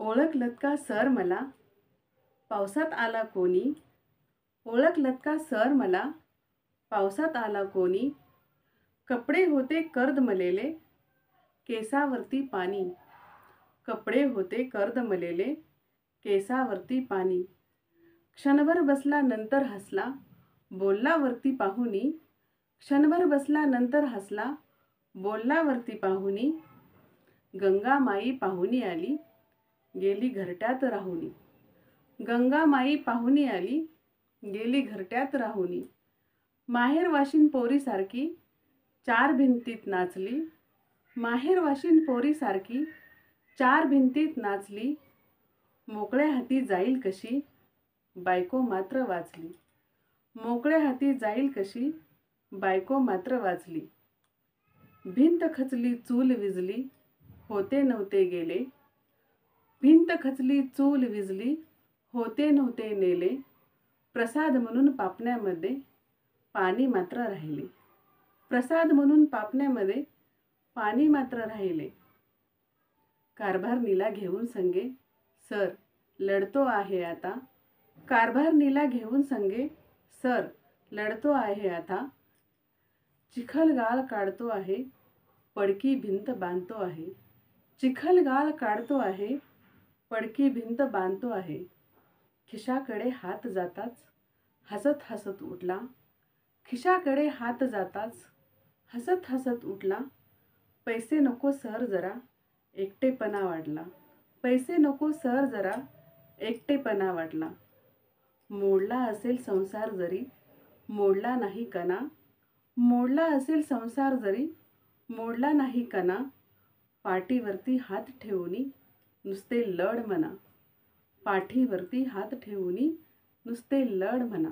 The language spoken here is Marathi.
ओळखलत का सर मला, पावसात आला कोणी? ओळखलत का सर मला, पावसात आला कोणी? कपडे होते कर्दमलेले, केसावरती पाणी. कपडे होते कर्दमलेले, केसावरती पाणी. क्षणभर बसला नंतर हसला, बोलला वरती पाहुनी. क्षणभर बसला नंतर हसला, बोलला वरती पाहुनी. गंगामाई पाहुणी आली, गेली घरट्यात राहुनी. गंगामाई पाहुणी आली, गेली घरट्यात राहुनी. माहेर वाशिन पोरीसारखी चार भिंतीत नाचली. माहेर वाशिन पोरीसारखी चार भिंतीत नाचली. मोकळ्या हाती जाईल कशी, बायको मात्र वाचली. मोकळ्या हाती जाईल कशी, बायको मात्र वाचली. भिंत खचली चूल विजली, होते नव्हते गेले. भिंत खचली चूल विजली, होते नव्हते नेले. प्रसाद म्हणून पापण्यामध्ये पाणी मात्र राहिले. प्रसाद म्हणून पापण्यामध्ये पाणी मात्र राहिले. कारभारणीला घेऊन संगे सर लढतो आहे आता. कारभारणीला घेऊन संगे सर लढतो आहे आता. चिखलगाळ काढतो आहे, पडकी भिंत बांधतो आहे. चिखलगाळ काढतो आहे, पडकी भिंत बांधतो आहे. खिशाकडे हात जाताच हसत हसत उठला. खिशाकडे हात जाताच हसत हसत उठला. पैसे नको सर जरा एकटेपणा वाढला. पैसे नको सर जरा एकटेपणा वाढला. मोडला असेल संसार जरी मोडला नाही कणा. मोडला असेल संसार जरी मोडला नाही कणा. पाठीवरती हात ठेवूनी नुसते लढ म्हणा. पाठीवरती हात ठेवूनी नुसते लढ म्हणा.